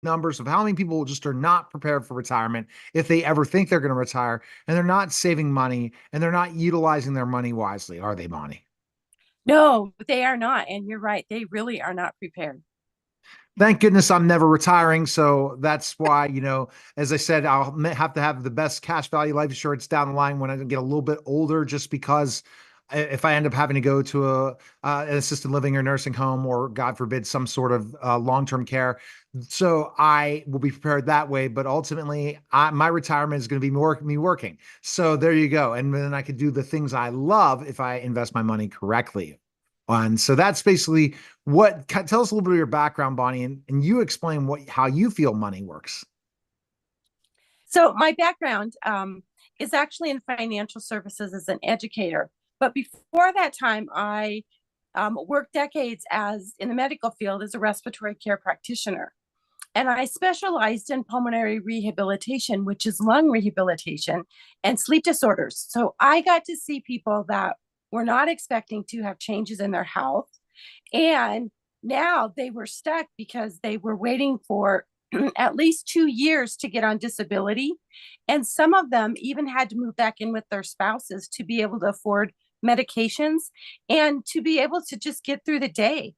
numbers of how many people just are not prepared for retirement if they ever think they're going to retire, and they're not saving money and they're not utilizing their money wisely, are they, Bonnie? No, they are not. And you're right. They really are not prepared. Thank goodness I'm never retiring. So that's why, as I said, I'll have to have the best cash value life insurance down the line when I get a little bit older, just because if I end up having to go to an assisted living or nursing home, or God forbid, some sort of long-term care. So I will be prepared that way. But ultimately, my retirement is going to be more me working. So there you go. And then I could do the things I love if I invest my money correctly. And so that's basically tell us a little bit of your background, Bonnie, and you explain how you feel money works. So my background is actually in financial services as an educator. But before that time, I worked decades as in the medical field as a respiratory care practitioner. And I specialized in pulmonary rehabilitation, which is lung rehabilitation and sleep disorders. So I got to see people that were not expecting to have changes in their health. And now they were stuck because they were waiting for at least 2 years to get on disability. And some of them even had to move back in with their spouses to be able to afford medications and to be able to just get through the day.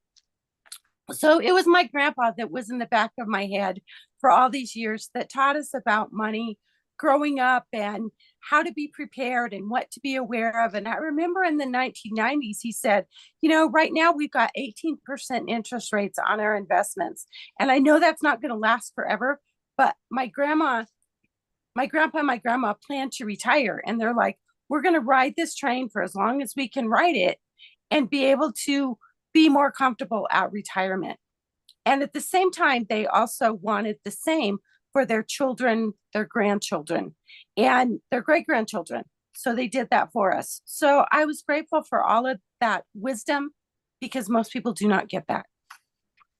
So it was my grandpa that was in the back of my head for all these years that taught us about money growing up and how to be prepared and what to be aware of. And I remember in the 1990s, he said, right now we've got 18% interest rates on our investments. And I know that's not going to last forever, but my grandpa, and my grandma plan to retire. And they're like, we're going to ride this train for as long as we can ride it and be able to be more comfortable at retirement. And at the same time, they also wanted the same for their children, their grandchildren, and their great grandchildren. So they did that for us. So I was grateful for all of that wisdom because most people do not get that.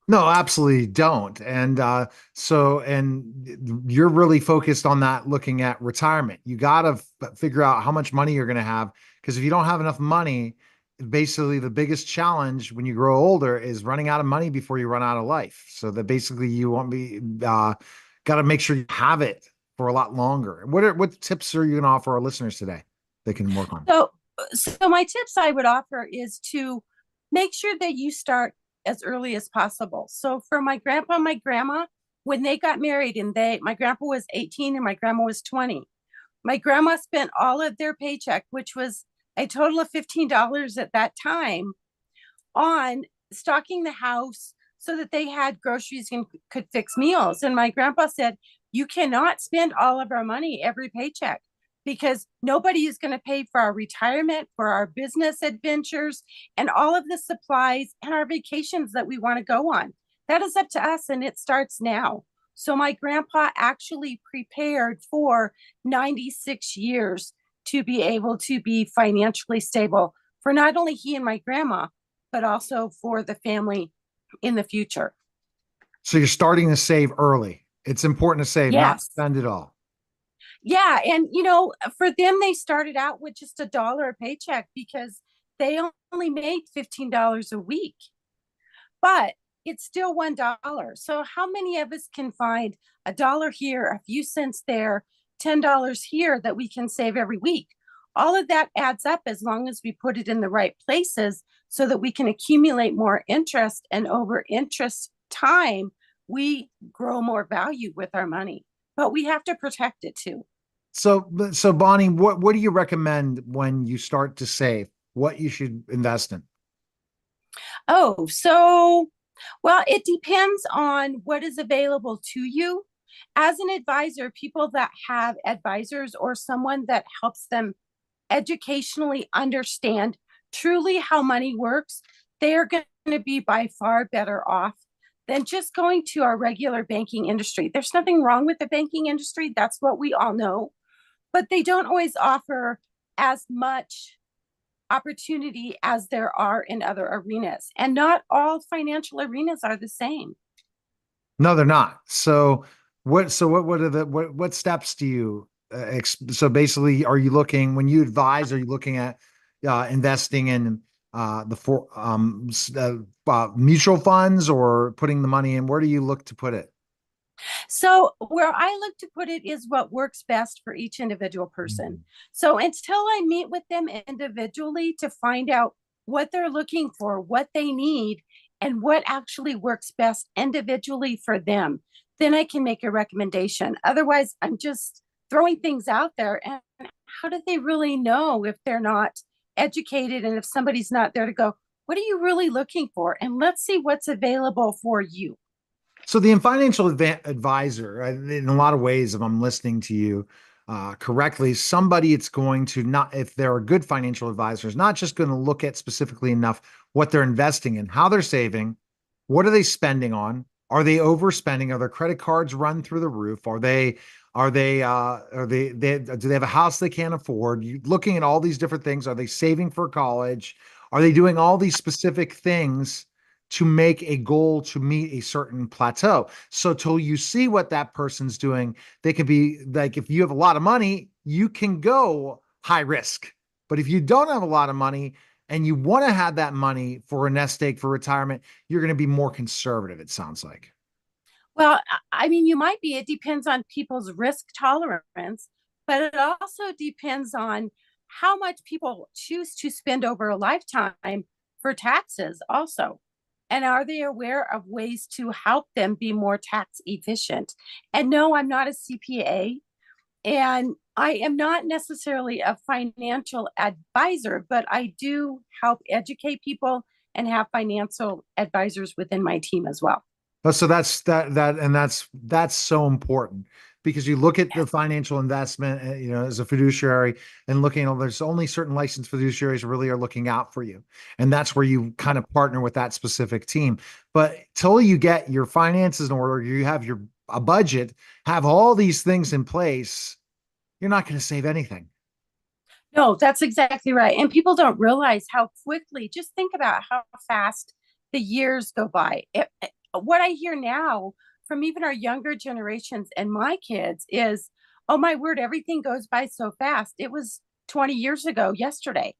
No, absolutely don't. And you're really focused on that, looking at retirement. You got to figure out how much money you're going to have, because if you don't have enough money, basically the biggest challenge when you grow older is running out of money before you run out of life. So that basically you won't be got to make sure you have it for a lot longer. What tips are you going to offer our listeners today they can work on? So my tips I would offer is to make sure that you start as early as possible. So for my grandpa and my grandma, when they got married, and my grandpa was 18 and my grandma was 20. My grandma spent all of their paycheck, which was a total of $15 at that time, on stocking the house so that they had groceries and could fix meals. And my grandpa said, you cannot spend all of our money every paycheck because nobody is going to pay for our retirement, for our business adventures, and all of the supplies and our vacations that we want to go on. That is up to us, and it starts now. So my grandpa actually prepared for 96 years to be able to be financially stable for not only he and my grandma, but also for the family in the future. So you're starting to save early. It's important to save, not Yes. spend it all. Yeah. And, for them, they started out with just $1 a paycheck because they only made $15 a week, but it's still $1. So, how many of us can find $1 here, a few cents there, $10 here that we can save every week? All of that adds up as long as we put it in the right places so that we can accumulate more interest. And over interest time, we grow more value with our money, but we have to protect it too. So Bonnie, what do you recommend when you start to save? What you should invest in? Oh, so, well, it depends on what is available to you. As an advisor, people that have advisors or someone that helps them educationally understand truly how money works, they are going to be by far better off than just going to our regular banking industry. There's nothing wrong with the banking industry. That's what we all know. But they don't always offer as much opportunity as there are in other arenas. And not all financial arenas are the same. No, they're not. So what are what steps do you so basically, are you looking, when you advise, are you looking at investing in the mutual funds, or putting the money in? Where do you look to put it? So, where I look to put it is what works best for each individual person. Mhm. So, until I meet with them individually to find out what they're looking for, what they need, and what actually works best individually for them, then I can make a recommendation. Otherwise, I'm just throwing things out there. And how do they really know if they're not educated and if somebody's not there to go, what are you really looking for? And let's see what's available for you. So the financial advisor, in a lot of ways, if I'm listening to you correctly, somebody it's going to not, if they're a good financial advisor, is not just going to look at specifically enough what they're investing in, how they're saving, what are they spending on, are they overspending, are their credit cards run through the roof, do they have a house they can't afford? You looking at all these different things, are they saving for college? Are they doing all these specific things to make a goal to meet a certain plateau? So till you see what that person's doing, they can be like, if you have a lot of money, you can go high risk. But if you don't have a lot of money and you want to have that money for a nest egg for retirement, you're going to be more conservative, it sounds like. Well, I mean, you might be. It depends on people's risk tolerance, but it also depends on how much people choose to spend over a lifetime for taxes, also. And are they aware of ways to help them be more tax efficient? And no, I'm not a CPA, and I am not necessarily a financial advisor, but I do help educate people and have financial advisors within my team as well. So that's so important because you look at the financial investment, as a fiduciary and looking at, there's only certain licensed fiduciaries really are looking out for you. And that's where you kind of partner with that specific team. But till you get your finances in order, you have a budget, have all these things in place, you're not going to save anything. No, that's exactly right. And people don't realize how quickly, just think about how fast the years go by. What I hear now from even our younger generations and my kids is, oh my word, everything goes by so fast. It was 20 years ago yesterday.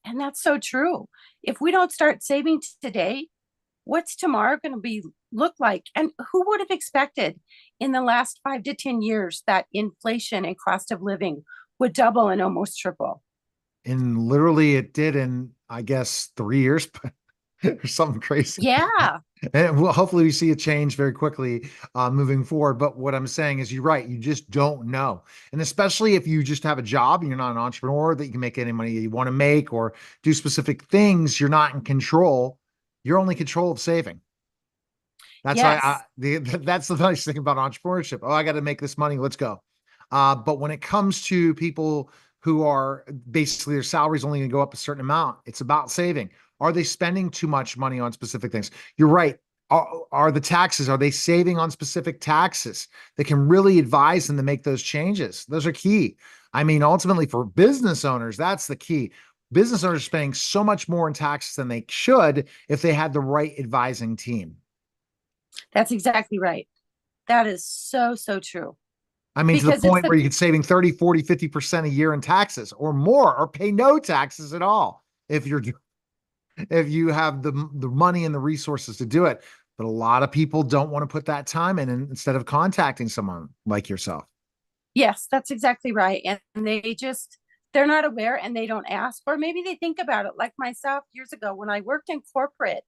And that's so true. If we don't start saving today, what's tomorrow going to be look like? And who would have expected in the last 5 to 10 years that inflation and cost of living would double and almost triple? And literally it did in, I guess, 3 years, or something crazy. Yeah. And well, hopefully we see a change very quickly moving forward. But what I'm saying is, you're right. You just don't know. And especially if you just have a job and you're not an entrepreneur that you can make any money you want to make or do specific things, you're not in control. You're only in control of saving. That's why Yes. that's the nice thing about entrepreneurship. Oh, I got to make this money. Let's go. But when it comes to people who are basically their salary is only going to go up a certain amount, it's about saving. Are they spending too much money on specific things? You're right. Are the taxes, are they saving on specific taxes that can really advise them to make those changes? Those are key. I mean, ultimately for business owners, that's the key. Business owners are spending so much more in taxes than they should if they had the right advising team. That's exactly right. That is so, so true. I mean, to the Because it's point the where you could saving 30, 40, 50% a year in taxes or more, or pay no taxes at all if you have the money and the resources to do it. But a lot of people don't want to put that time in, instead of contacting someone like yourself. yes, that's exactly right. And they're not aware and they don't ask, or maybe they think about it like myself years ago when I worked in corporate,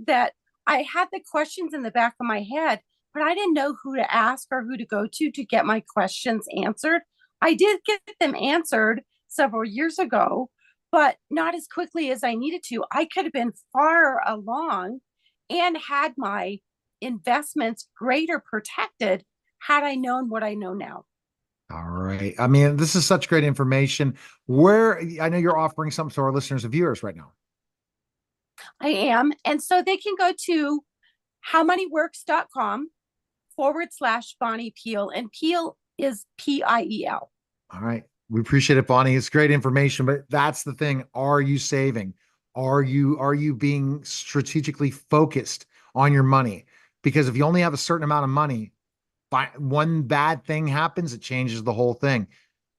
that I had the questions in the back of my head, but I didn't know who to ask or who to go to get my questions answered. I did get them answered several years ago, but not as quickly as I needed to. I could have been far along and had my investments greater protected had I known what I know now. All right. I mean, this is such great information. Where I know you're offering something to our listeners and viewers right now. I am. And so they can go to howmoneyworks.com/Bonnie Peel. And Peel is Piel. All right. We appreciate it, Bonnie. It's great information, but that's the thing. Are you saving? Are you being strategically focused on your money? Because if you only have a certain amount of money, one bad thing happens, it changes the whole thing.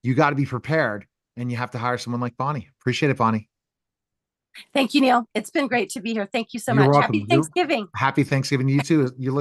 You got to be prepared, and you have to hire someone like Bonnie. Appreciate it, Bonnie. Thank you, Neil. It's been great to be here. Thank you so You're much. welcome. Happy Thanksgiving. Happy Thanksgiving to you too. You